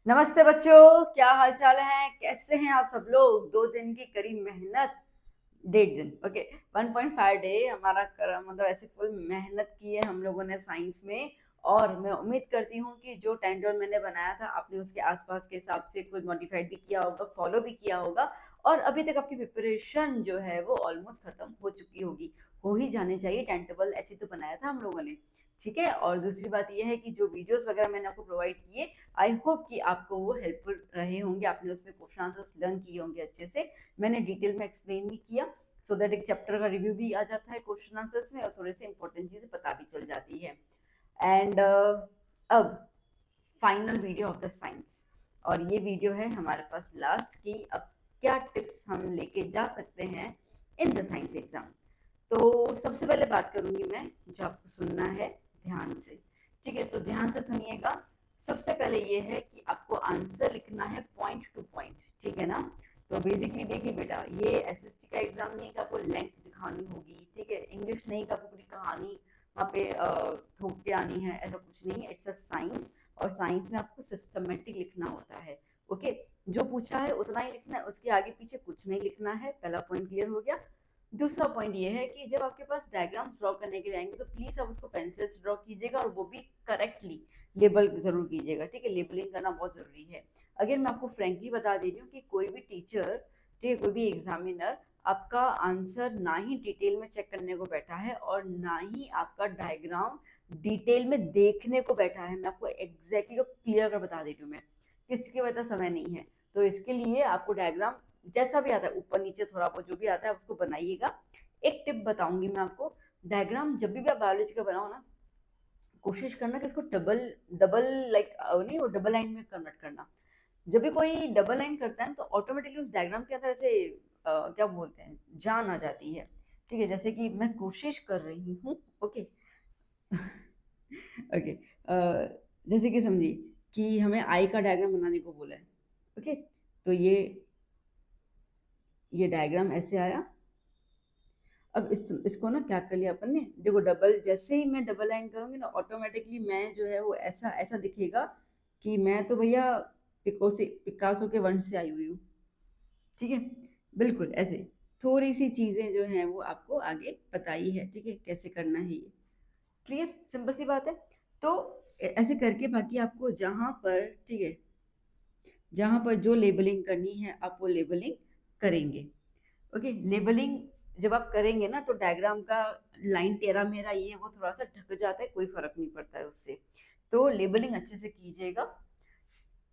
नमस्ते बच्चों, क्या हाल चाल है? कैसे हैं आप सब लोग? 2 दिन की कड़ी मेहनत, 1.5 दिन, ओके, 1.5 डे हमारा मतलब ऐसे फुल मेहनत की है हम लोगों ने साइंस में। और मैं उम्मीद करती हूँ कि जो टाइम टेबल मैंने बनाया था आपने उसके आसपास के हिसाब से कुछ मॉडिफाइड भी किया होगा, फॉलो भी किया होगा। और अभी तक आपकी प्रिपरेशन जो है वो ऑलमोस्ट खत्म हो चुकी होगी, हो ही जाने चाहिए। टाइम टेबल ऐसे तो बनाया था हम लोगों ने, ठीक है। और दूसरी बात यह है कि जो वीडियोस वगैरह मैंने आपको प्रोवाइड किए, आई होप कि आपको वो हेल्पफुल रहे होंगे। आपने उसमें क्वेश्चन आंसर्स लर्न किए होंगे अच्छे से। मैंने डिटेल में एक्सप्लेन भी किया, सो दैट एक चैप्टर का रिव्यू भी आ जाता है क्वेश्चन आंसर्स में और थोड़े से इंपॉर्टेंट चीजें पता भी चल जाती है। एंड अब final video of the science, और ये वीडियो है हमारे पास लास्ट की। अब क्या टिप्स हम लेके जा सकते हैं इन द साइंस एग्जाम। तो सबसे पहले बात करूंगी मैं, जो आपको सुनना है ध्यान से, ठीक है? तो ध्यान से सुनिएगा। सबसे पहले ये है कि आपको आंसर लिखना है पॉइंट टू पॉइंट, ठीक है ना? तो बेसिकली देखिए बेटा, ये एसएसटी का एग्जाम नहीं कि आपको लेंथ दिखानी होगी, ठीक है? इंग्लिश नहीं कि आपको पूरी कहानी वहाँ पे थोप के आनी है, ऐसा कुछ नहीं है। इट्स अ साइंस, और साइंस में आपको सिस्टमेटिक लिखना होता है, ओके? जो पूछा है उतना ही लिखना है, उसके आगे पीछे कुछ नहीं लिखना है। पहला पॉइंट क्लियर हो गया। दूसरा पॉइंट ये है कि जब आपके पास डायग्राम्स ड्रॉ करने के लिए आएंगे तो प्लीज आप उसको पेंसिल से ड्रॉ कीजिएगा, और वो भी करेक्टली लेबल जरूर कीजिएगा, ठीक है? लेबलिंग करना बहुत जरूरी है। अगर मैं आपको फ्रेंकली बता दे रही हूँ कि कोई भी टीचर, ठीक है, कोई भी एग्जामिनर आपका आंसर ना ही डिटेल में चेक करने को बैठा है और ना ही आपका डायग्राम डिटेल में देखने को बैठा है। मैं आपको एग्जैक्टली क्लियर कर बता दे रही हूँ, मैं किसी के वजह समय नहीं है। तो इसके लिए आपको डायग्राम जैसा भी आता है, ऊपर नीचे थोड़ा बहुत जो भी आता है उसको बनाइएगा। एक टिप बताऊंगी मैं आपको, डायग्राम जब भी आप बायोलॉजी का बनाओ ना, कोशिश करना कि इसको डबल डबल लाइक नहीं, वो डबल लाइन में कन्वर्ट करना। जब भी कोई डबल लाइन करता है तो ऑटोमेटिकली उस डायग्राम के अंदर ऐसे क्या बोलते हैं, जान आ जाती है, ठीक है? जैसे कि मैं कोशिश कर रही हूँ, ओके। ओके, जैसे कि समझिए कि हमें आई का डायग्राम बनाने को बोला है, ओके? तो ये डायग्राम ऐसे आया। अब इसको ना क्या कर लिया अपन ने, देखो डबल, जैसे ही मैं डबल लाइन करूंगी ना ऑटोमेटिकली मैं जो है वो ऐसा ऐसा दिखेगा कि मैं तो भैया पिकासो के वंश से आई हुई हूँ, ठीक है? बिल्कुल ऐसे थोड़ी सी चीजें जो हैं वो आपको आगे बताई है, ठीक है, कैसे करना है ये। क्लियर, सिंपल सी बात है। तो ऐसे करके बाकी आपको जहां पर, ठीक है, जहां पर जो लेबलिंग करनी है आप वो लेबलिंग करेंगे, ओके? लेबलिंग जब आप करेंगे ना तो डायग्राम का लाइन टेढ़ा मेरा ये वो थोड़ा सा ढक जाता है, कोई फर्क नहीं पड़ता है उससे। तो लेबलिंग अच्छे से कीजिएगा।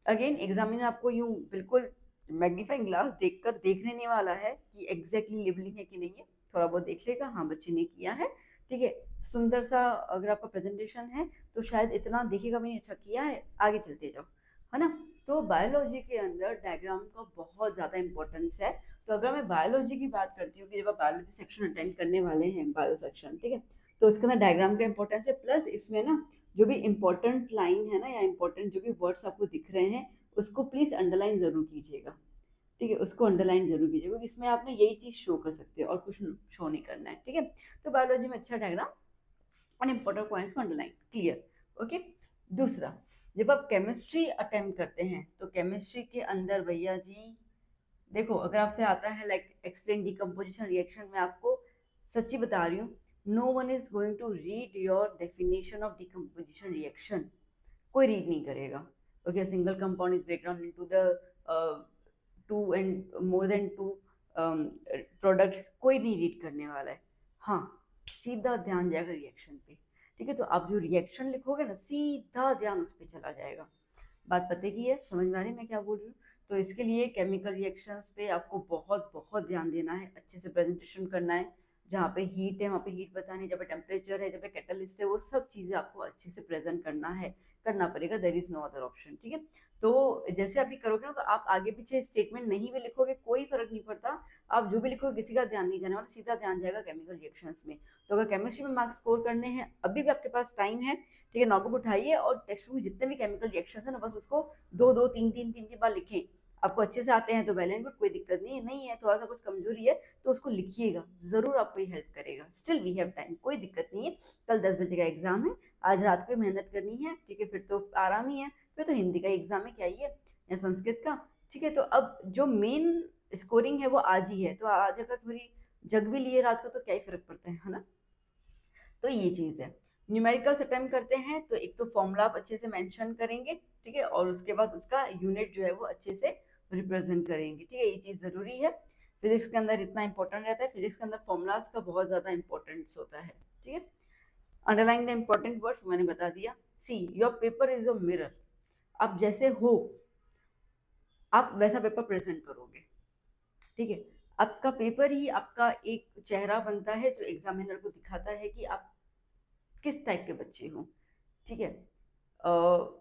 अगेन एग्जामिनर आपको यूं बिल्कुल मैग्नीफाइंग ग्लास देखकर देखने नहीं वाला है कि एग्जैक्टली लेबलिंग है कि नहीं है। थोड़ा बहुत देख लेगा, हाँ बच्चे ने किया है, ठीक है। सुंदर सा अगर आपका प्रेजेंटेशन है तो शायद इतना देखेगा भी नहीं, अच्छा किया है, आगे चलते जाओ, है ना? तो बायोलॉजी के अंदर डायग्राम का बहुत ज़्यादा इंपॉर्टेंस है। तो अगर मैं बायोलॉजी की बात करती हूँ कि जब आप बायोलॉजी सेक्शन अटेंड करने वाले हैं, बायो सेक्शन, ठीक है, तो उसके अंदर डायग्राम का इंपॉर्टेंस है। प्लस इसमें ना जो भी इंपॉर्टेंट लाइन है ना, या इंपॉर्टेंट जो भी वर्ड्स आपको दिख रहे हैं उसको प्लीज अंडरलाइन जरूर कीजिएगा, ठीक है? उसको अंडरलाइन जरूर कीजिएगा क्योंकि इसमें आपने यही चीज शो कर सकते हो और कुछ शो नहीं करना है, ठीक है? तो बायोलॉजी में अच्छा डायग्राम और इंपॉर्टेंट पॉइंट्स को अंडरलाइन, क्लियर, ओके। दूसरा, जब आप केमिस्ट्री अटेम्प्ट करते हैं तो केमिस्ट्री के अंदर भैया जी देखो, अगर आपसे आता है लाइक एक्सप्लेन डिकम्पोजिशन रिएक्शन, मैं आपको सच्ची बता रही हूँ, no one is going to read your definition of decomposition reaction, कोई रीड नहीं करेगा, okay? Single compound is break down into the two and more than two products, कोई नहीं रीड करने वाला है। हाँ, सीधा ध्यान जाएगा रिएक्शन पे, ठीक है? तो आप जो रिएक्शन लिखोगे ना सीधा ध्यान उस पर चला जाएगा। बात पते की है, समझ में आ रही है मैं क्या बोल रही हूँ? तो इसके लिए केमिकल रिएक्शंस पे आपको बहुत बहुत ध्यान देना है, अच्छे से प्रेजेंटेशन करना है। जहाँ पे हीट है वहाँ पे हीट बतानी है, जब पे टेम्परेचर है, जब पे कैटलिस्ट है, वो सब चीज़ें आपको अच्छे से प्रेजेंट करना है, करना पड़ेगा। There is no other option, ठीक है? तो जैसे आप ये करोगे ना तो आप आगे पीछे स्टेटमेंट नहीं भी लिखोगे कोई फर्क नहीं पड़ता। आप जो भी लिखोगे किसी का ध्यान नहीं जाने वाला, सीधा ध्यान जाएगा केमिकल रिएक्शंस में। तो अगर केमिस्ट्री में मार्क्स स्कोर करने हैं, अभी भी आपके पास टाइम है, ठीक है? नोटबुक उठाइए और टेक्स्ट बुक में जितने भी केमिकल रिएक्शन है ना बस उसको दो दो तीन तीन तीन तीन बार लिखें। आपको अच्छे से आते हैं तो वेल एंड गुड, कोई दिक्कत नहीं है। नहीं है, थोड़ा सा कुछ कमजोरी है तो उसको लिखिएगा, जरूर आपको ये हेल्प करेगा। स्टिल वी हैव टाइम, कोई दिक्कत नहीं है। कल 10 बजे का एग्जाम है, आज रात को मेहनत करनी है, ठीक है? फिर तो आराम ही है, फिर तो हिंदी का एग्जाम है, क्या ही है। या संस्कृत का, ठीक है। तो अब जो मेन स्कोरिंग है वो आज ही है, तो आज अगर थोड़ी जग भी लिए रात को तो क्या ही फर्क पड़ता है ना। तो ये चीज है। न्यूमेरिकल्स अटेम्प्ट करते हैं तो एक तो फॉर्मूला आप अच्छे से मेंशन करेंगे, ठीक है, और उसके बाद उसका यूनिट जो है वो अच्छे से रिप्रेजेंट करेंगे, ठीक है, ये चीज जरूरी है। फिजिक्स के अंदर इतना इंपॉर्टेंट रहता है, फिजिक्स के अंदर फॉर्मूलाज का बहुत ज्यादा इंपॉर्टेंस होता है, ठीक है। अंडरलाइन द इंपॉर्टेंट वर्ड्स मैंने बता दिया। See your paper is a mirror, आप जैसे हो आप वैसा पेपर प्रेजेंट करोगे, ठीक है। आपका पेपर ही आपका एक चेहरा बनता है जो एग्जामिनर को दिखाता है कि आप किस टाइप के बच्चे हो, ठीक है।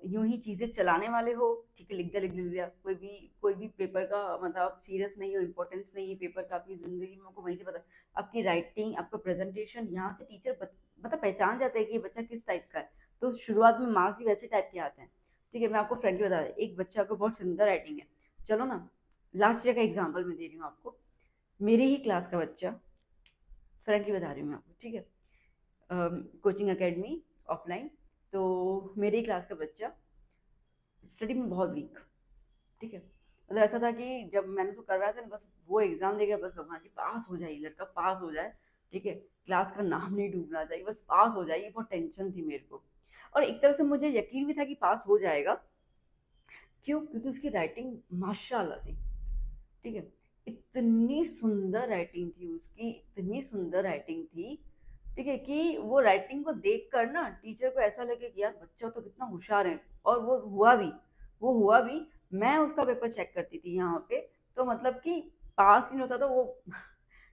यूं ही चीजें चलाने वाले हो, ठीक है, लिख दिया, कोई भी पेपर का मतलब आप सीरियस नहीं हो, इंपॉर्टेंस नहीं है पेपर का आपकी जिंदगी में, आपको वहीं से पता आपकी राइटिंग, आपका प्रेजेंटेशन, यहाँ से टीचर मतलब पहचान जाता है कि ये बच्चा किस टाइप का है। तो शुरुआत में मार्क्स भी वैसे टाइप के आते हैं, ठीक है। मैं आपको फ्रेंकली बता दें, एक बच्चा को बहुत सुंदर राइटिंग है, चलो ना, लास्ट ईयर का एग्जाम्पल मैं दे रही हूँ आपको, मेरे ही क्लास का बच्चा, फ्रेंकली बता रही हूँ मैं आपको, ठीक है, कोचिंग एकेडमी ऑफलाइन, तो मेरे ही क्लास का बच्चा स्टडी में बहुत वीक, ठीक है। मतलब ऐसा था कि जब मैंने उसको करवाया था ना, बस वो एग्जाम दे गया, बस भगवान जी पास हो जाए, लड़का पास हो जाए, ठीक है, क्लास का नाम नहीं डूबना चाहिए, बस पास हो जाए, ये बहुत टेंशन थी मेरे को। और एक तरह से मुझे यकीन भी था कि पास हो जाएगा, क्यों, क्योंकि उसकी राइटिंग माशाल्लाह थी, ठीक है। इतनी सुंदर राइटिंग थी उसकी, इतनी सुंदर राइटिंग थी, ठीक है, कि वो राइटिंग को देख कर ना टीचर को ऐसा लगे कि यार बच्चा तो कितना होशियार है, और वो हुआ भी। मैं उसका पेपर चेक करती थी यहाँ पे, तो मतलब कि पास ही नहीं होता था वो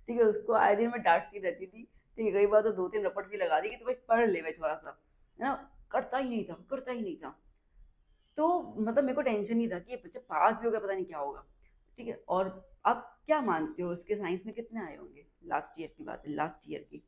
ठीक है, उसको आए दिन मैं डांटती रहती थी, ठीक है, कई बार तो 2-3 रपट भी लगा दी कि तू भाई पढ़ ले भाई थोड़ा सा, है ना। करता ही नहीं था। तो मतलब मेरे को टेंशन नहीं था कि ये बच्चा पास भी होगा, पता नहीं क्या होगा, ठीक है। और आप क्या मानते हो उसके साइंस में कितने आए होंगे, लास्ट ईयर की बात है, लास्ट ईयर की।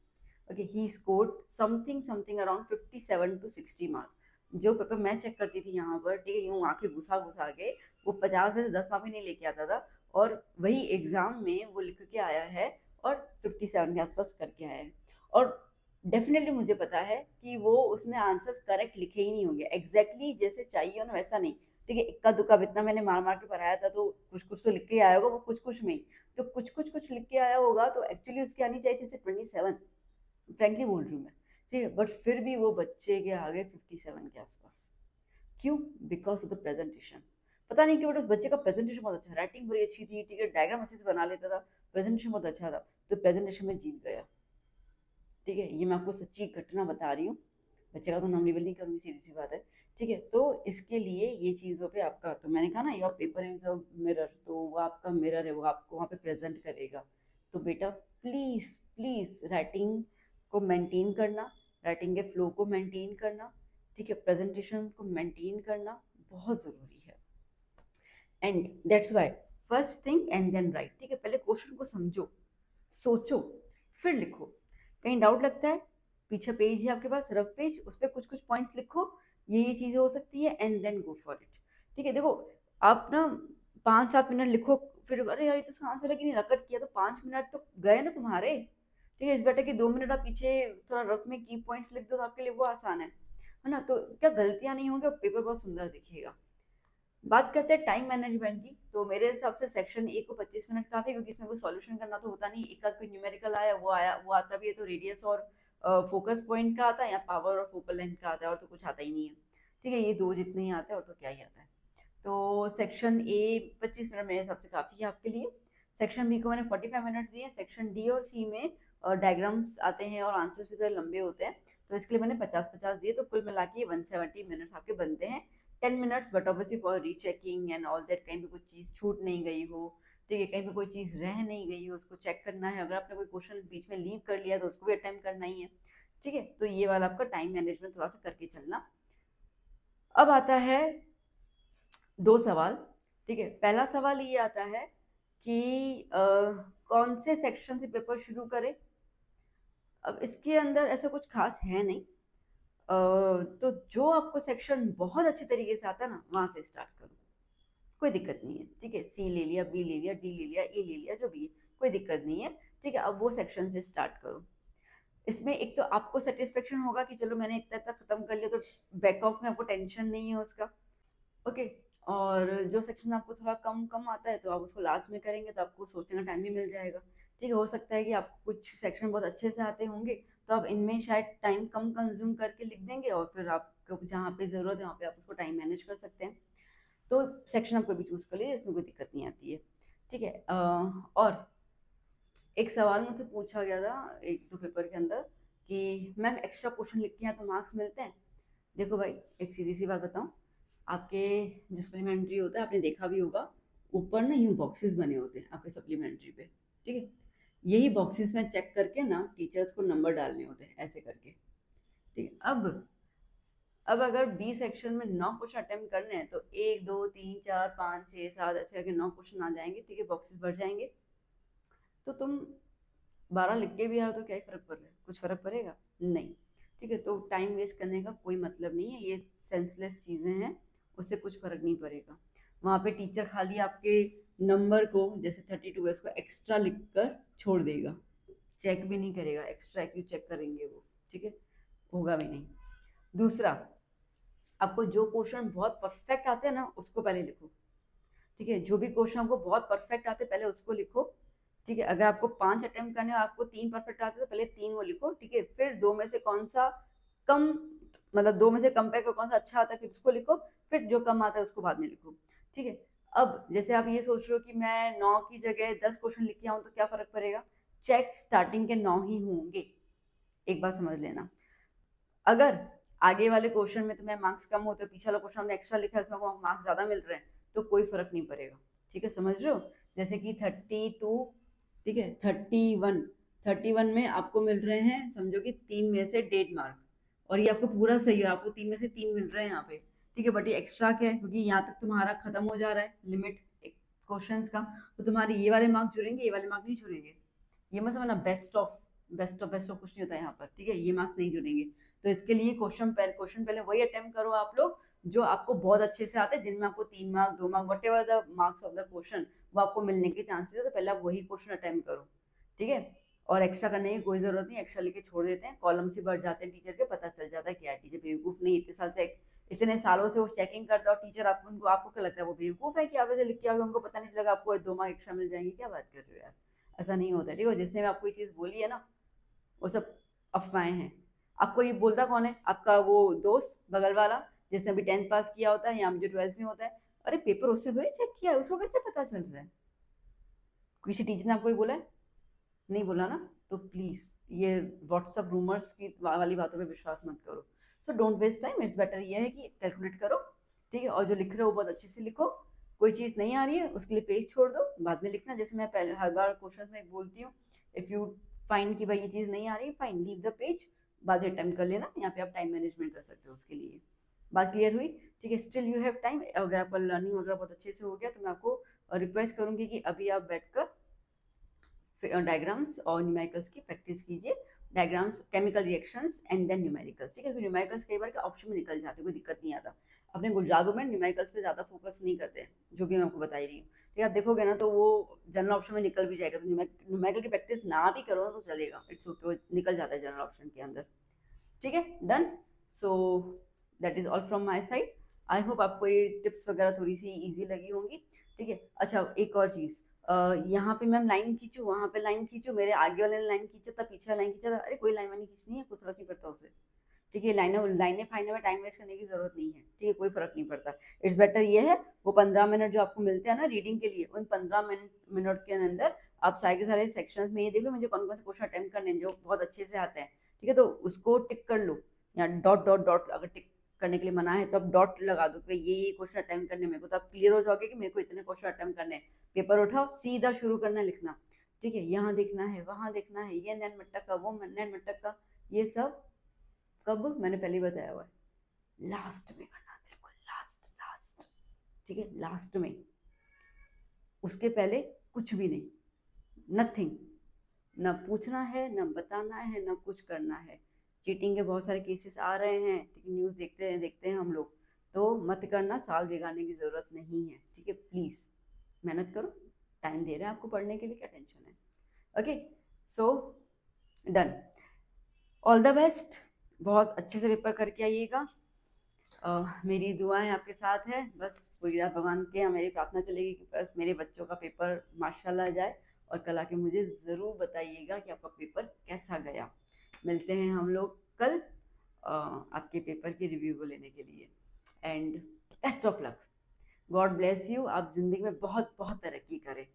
Okay, he scored something something around 57 to 60 marks. जो पेपर मैं चेक करती थी यहाँ पर, ठीक है, यूँ आंखें घुसा घुसा के, वो 50 में से 10 मार्क भी नहीं लेके आता था, और वही एग्जाम में वो लिख के आया है और 57 के आसपास करके आया है। और डेफिनेटली मुझे पता है कि वो उसने आंसर्स करेक्ट लिखे ही नहीं होंगे, एग्जैक्टली जैसे चाहिए हो ना वैसा नहीं, ठीक है, इक्का दुक्का इतना मैंने मार मार के पढ़ाया था, तो कुछ कुछ तो लिख के आया होगा वो, कुछ कुछ में ही, तो कुछ लिख के आया होगा, तो एक्चुअली उसकी आनी चाहिए थी 27, फ्रेंकली बोल रही हूँ मैं, ठीक है, बट फिर भी वो बच्चे के आगे 57 के आसपास। क्यों? Because of the presentation. पता नहीं क्यों, बट उस बच्चे का प्रेजेंटेशन बहुत अच्छा, राइटिंग बड़ी अच्छी थी, ठीक है, डायग्राम अच्छे से बना लेता था, प्रेजेंटेशन बहुत अच्छा था, तो प्रेजेंटेशन में जीत गया, ठीक है, ये मैं आपको सच्ची घटना बता रही हूँ, बच्चे का तो नाम रिवील नहीं करूँगी, सीधी सी बात है, ठीक है। तो इसके लिए ये चीज़ों पे आपका, तो मैंने कहा ना your paper is a mirror, तो वो आपका मिरर है, वो आपको वहाँ पे प्रेजेंट करेगा। तो बेटा प्लीज़ प्लीज़ राइटिंग को मेंटेन करना, राइटिंग के फ्लो को मेंटेन करना, ठीक है, प्रेजेंटेशन को मेंटेन करना बहुत ज़रूरी है। And that's why first thing and then write, ठीक है, पहले क्वेश्चन को समझो, सोचो, फिर लिखो। कहीं डाउट लगता है, पीछे पेज है आपके पास, रफ पेज, उस पर कुछ कुछ पॉइंट्स लिखो, ये चीजें हो सकती है, and then go for it, ठीक है। देखो, आप ना 5-7 मिनट लिखो, फिर अरे यार ये तो आंसर लगी नहीं, रकट किया, तो 5 मिनट तो गए ना तुम्हारे, ठीक है। इस बेटर कि 2 मिनट आप पीछे थोड़ा रफ में की पॉइंट्स लिख दो, तो आपके लिए वो आसान है ना। तो क्या गलतियां नहीं होंगी और पेपर बहुत सुंदर दिखेगा। बात करते हैं टाइम मैनेजमेंट की, तो मेरे हिसाब से सेक्शन ए को 25 मिनट काफी, क्योंकि इसमें कोई सॉल्यूशन करना तो होता नहीं, एक आध कोई न्यूमेरिकल आया वो आता भी है, तो रेडियस और फोकस पॉइंट का आता है, या पावर और फोकल लेंथ का आता है, और तो कुछ आता ही नहीं है, ठीक है, ये दो जितने ही आते हैं, और तो क्या ही आता है। तो सेक्शन ए 25 मिनट मेरे हिसाब से काफी है आपके लिए। सेक्शन बी को मैंने 45 मिनट दिए, सेक्शन डी और सी में डायग्राम्स आते हैं और आंसर्स भी थोड़े लंबे होते हैं, तो इसके लिए मैंने 50-50 दिए, तो कुल मिला के 170 मिनट्स आपके बनते हैं। 10 minutes but obviously for rechecking and all that, कहीं भी कोई चीज़ छूट नहीं गई हो, ठीक है, कहीं पे कोई चीज़ रह नहीं गई हो, उसको चेक करना है, अगर आपने कोई क्वेश्चन बीच में लीव कर लिया तो उसको भी अटेम्प्ट करना ही है, ठीक है। तो ये वाला आपका टाइम मैनेजमेंट थोड़ा सा करके चलना। अब आता है 2 सवाल, ठीक है। पहला सवाल ये आता है कि कौन से सेक्शन से पेपर शुरू करें। अब इसके अंदर ऐसा कुछ खास है नहीं, तो जो आपको सेक्शन बहुत अच्छे तरीके से आता है ना, वहां से स्टार्ट करो, कोई दिक्कत नहीं है, ठीक है। सी ले लिया, बी ले लिया, डी ले लिया, ए ले लिया, जो भी है, कोई दिक्कत नहीं है, ठीक है। अब वो सेक्शन से स्टार्ट करो। इसमें एक तो आपको सेटिस्फेक्शन होगा कि चलो मैंने इतना तक खत्म कर लिया, तो बैक ऑफ में आपको टेंशन नहीं है उसका, ओके। और जो सेक्शन आपको थोड़ा कम कम आता है तो आप उसको लास्ट में करेंगे, तो आपको सोचने का टाइम भी मिल जाएगा। ठीक है, हो सकता है कि आपको कुछ सेक्शन बहुत अच्छे से आते होंगे, तो आप इनमें शायद टाइम कम कंज्यूम करके लिख देंगे, और फिर आपको जहाँ पे ज़रूरत है वहाँ पे आप उसको टाइम मैनेज कर सकते हैं। तो सेक्शन आप कोई भी चूज़ कर लीजिए, इसमें कोई दिक्कत नहीं आती है। ठीक है, और एक सवाल मुझसे पूछा गया था एक दो पेपर के अंदर कि मैम एक्स्ट्रा क्वेश्चन लिख के यहाँ तो मार्क्स मिलते हैं। देखो भाई, एक सीधी सी बात बताऊँ, आपके जो सप्लीमेंट्री होता है आपने देखा भी होगा, ऊपर ना यूँ बॉक्सेस बने होते हैं आपके सप्लीमेंट्री पे। ठीक है, यही बॉक्सेस में चेक करके ना टीचर्स को नंबर डालने होते हैं ऐसे करके। ठीक है, अब अगर बी सेक्शन में 9 क्वेश्चन अटेम्प्ट करने हैं तो 1 2 3 4 5 6 7 ऐसे करके 9 क्वेश्चन आ जाएंगे। ठीक है, बॉक्सेस भर जाएंगे। तो तुम 12 लिख के भी आओ तो क्या ही फर्क पड़ रहा है, कुछ फर्क पड़ेगा नहीं। ठीक है, तो टाइम वेस्ट करने का कोई मतलब नहीं है, ये सेंसलेस चीज़ें हैं, उससे कुछ फर्क नहीं पड़ेगा। वहाँ पे टीचर खाली आपके नंबर को, जैसे 32 है उसको एक्स्ट्रा लिख कर छोड़ देगा, चेक भी नहीं करेगा, एक्स्ट्रा क्यों चेक करेंगे वो। ठीक है, होगा भी नहीं। दूसरा, आपको जो क्वेश्चन बहुत परफेक्ट आते हैं ना उसको पहले लिखो। ठीक है, जो भी क्वेश्चन आपको बहुत परफेक्ट आते हैं पहले उसको लिखो। ठीक है, अगर आपको 5 अटेम्प्ट करने और आपको 3 परफेक्ट आते हैं तो पहले 3 वो लिखो। ठीक है, फिर 2 में से कौन सा कम, मतलब 2 में से कंपेयर कर कौन सा अच्छा आता है फिर उसको लिखो, फिर जो कम आता है उसको बाद में लिखो। ठीक है, अब जैसे आप ये सोच रहे हो कि मैं 9 की जगह 10 क्वेश्चन लिख के आऊँ तो क्या फर्क पड़ेगा, चेक स्टार्टिंग के 9 ही होंगे, एक बात समझ लेना। अगर आगे वाले क्वेश्चन में तुम्हें मार्क्स कम होते, पीछे वाला क्वेश्चन हमने एक्स्ट्रा लिखा है उसमें मार्क्स ज्यादा मिल रहे हैं, तो कोई फर्क नहीं पड़ेगा। ठीक है, समझ रहे हो, जैसे कि 32, ठीक है 31 में आपको मिल रहे हैं, समझो कि 3 में से 1.5 मार्क, और ये आपको पूरा सही है, आपको 3 में से 3 मिल रहे हैं यहाँ पे। ठीक है, बट ये एक्स्ट्रा क्या है, क्योंकि यहाँ तक तुम्हारा खत्म हो जा रहा है लिमिट क्वेश्चंस का, तो तुम्हारे ये वाले मार्क्स जुड़ेंगे, ये वाले मार्क्स नहीं जुड़ेंगे। ये मत समझना बेस्ट ऑफ कुछ नहीं होता है यहाँ पर। ठीक है, ये मार्क्स नहीं जुड़ेंगे। तो इसके लिए क्वेश्चन पहले वही अटेम्प्ट करो आप लोग जो आपको बहुत अच्छे से आते हैं, जिनमें आपको 3 mark 2 mark what ever the marks of the question वो आपको मिलने के चांसेस है, तो पहले आप वही क्वेश्चन अटेम्प्ट करो। ठीक है, और एक्स्ट्रा करने की कोई जरूरत नहीं, एक्स्ट्रा लेके छोड़ देते हैं, कॉलम से बढ़ जाते हैं टीचर के, पता चल जाता है क्या टीचर बेवकूफ नहीं, इतने सालों से वो चेकिंग करता है, और टीचर आपको क्या लगता है वो बेवकूफ है कि आप ऐसे लिख के आओगे, उनको पता नहीं चलेगा आपको 2 मार्क एक्स्ट्रा मिल जाएंगे, क्या बात कर रहे हो यार, ऐसा नहीं होता। ठीक है, जिसने आपको ये चीज़ बोली है ना वो सब अफवाहें हैं। आपको ये बोलता कौन है, आपका वो दोस्त बगल वाला जिसने अभी 10th पास किया होता है या जो 12th में होता है। अरे पेपर उससे थोड़ी चेक किया है, उसको कैसे पता चल रहा है, किसी टीचर ने आपको ये बोला है, नहीं बोला ना। तो प्लीज़ ये व्हाट्सअप रूमर्स की वाली बातों पे विश्वास मत करो। So don't waste time, it's better ये है कि कैलकुलेट करो। ठीक है, और जो लिख रहे हो बहुत अच्छे से लिखो, कोई चीज़ नहीं आ रही है उसके लिए पेज छोड़ दो, बाद में लिखना, जैसे मैं पहले हर बार क्वेश्चन में बोलती हूँ, इफ़ यू फाइंड कि भाई ये चीज़ नहीं आ रही, फाइन लीव द पेज, बाद में अटेम्प्ट कर लेना, यहाँ पे आप टाइम मैनेजमेंट कर सकते हो उसके लिए। बात क्लियर हुई। ठीक है, स्टिल यू हैव टाइम, अगर आपका लर्निंग वगैरह बहुत अच्छे से हो गया तो मैं आपको रिक्वेस्ट करूंगी कि अभी आप बैठकर डायग्राम्स और न्यूमेरिकल्स की प्रैक्टिस कीजिए, diagrams, chemical reactions and then numericals. ठीक है, क्योंकि न्यूमेरिकल्स कई बार के ऑप्शन में निकल जाते हैं, कोई दिक्कत नहीं आता। अपने गुजरात में न्यूमेरिकल्स पे ज़्यादा फोकस नहीं करते हैं, जो भी मैं आपको बता ही रही हूँ। ठीक है, आप देखोगे ना तो वो जनरल ऑप्शन में निकल भी जाएगा, तो न्यूमेरिकल की प्रैक्टिस ना भी करो तो चलेगा, इट्स ओके, वो निकल जाता है जनरल ऑप्शन के अंदर। ठीक है, done. So that is all from my side. I hope आपको ये टिप्स वगैरह थोड़ी सी ईजी लगी होंगी। ठीक है, अच्छा एक और चीज़, यहाँ पे मैम लाइन खींचू, वहाँ पे लाइन खींचू, मेरे आगे वाले ने लाइन खींचा था, पीछे लाइन खींचा था, अरे कोई लाइन वाइन खींचनी है, कोई फर्क नहीं पड़ता उसे। ठीक है, लाइनें फाइने में टाइम वेस्ट करने की जरूरत नहीं है। ठीक है, कोई फर्क नहीं पड़ता। इट्स बेटर ये है, वो 15 मिनट जो आपको मिलते हैं ना रीडिंग के लिए, उन 15 मिनट के अंदर आप सारे के सारे सेक्शंस में ये देख लो मुझे कौन कौन से क्वेश्चन अटेम्प्ट करने हैं जो बहुत अच्छे से आते हैं। ठीक है, तो उसको टिक कर लो, या डॉट डॉट डॉट, अगर टिक करने के लिए मना है तो आप डॉट लगा दो कि ये क्वेश्चन अटेम्प्ट करने मेरे को, तो आप क्लियर हो जाओगे कि मेरे को इतने क्वेश्चन अटेम्प्ट करने हैं। पेपर उठाओ, सीधा शुरू करना लिखना। ठीक है, यहाँ देखना है, वहाँ देखना है, ये नैन मटक का, वो नैन मटक का, ये सब कब, मैंने पहले ही बताया हुआ है, लास्ट में करना, बिल्कुल लास्ट लास्ट। ठीक है, लास्ट में, उसके पहले कुछ भी नहीं, नथिंग, ना पूछना है, ना बताना है, ना कुछ करना है। चीटिंग के बहुत सारे केसेस आ रहे हैं, ठीक है, न्यूज़ देखते हैं हम लोग, तो मत करना, साल बिगाड़ने की ज़रूरत नहीं है। ठीक है, प्लीज़ मेहनत करो, टाइम दे रहे हैं आपको पढ़ने के लिए, क्या टेंशन है। Okay, so done, all the best, बहुत अच्छे से पेपर करके आइएगा। मेरी दुआएं आपके साथ है, बस पूरी रात भगवान के यहाँ मेरी प्रार्थना चलेगी कि बस मेरे बच्चों का पेपर माशाल्लाह जाए, और कल आके मुझे ज़रूर बताइएगा कि आपका पेपर कैसा गया। मिलते हैं हम लोग कल आपके पेपर की रिव्यू को लेने के लिए। And best of luck, God bless you. आप ज़िंदगी में बहुत बहुत तरक्की करें।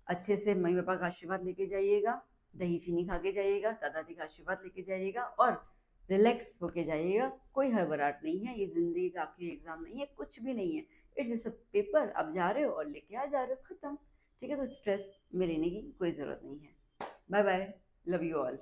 अच्छे से मम्मी पापा का आशीर्वाद लेके जाइएगा, दही चीनी खा के जाइएगा, दादा जी का आशीर्वाद लेके जाइएगा, और रिलैक्स होके जाइएगा। कोई हड़बड़ाहट नहीं है, ये ज़िंदगी का आखिरी एग्ज़ाम नहीं है, कुछ भी नहीं है। इट्स जस्ट अ पेपर, आप जा रहे हो और लेके आ जा रहे हो, ख़त्म। ठीक है, तो स्ट्रेस में लेने की कोई ज़रूरत नहीं है। Bye bye, love you all.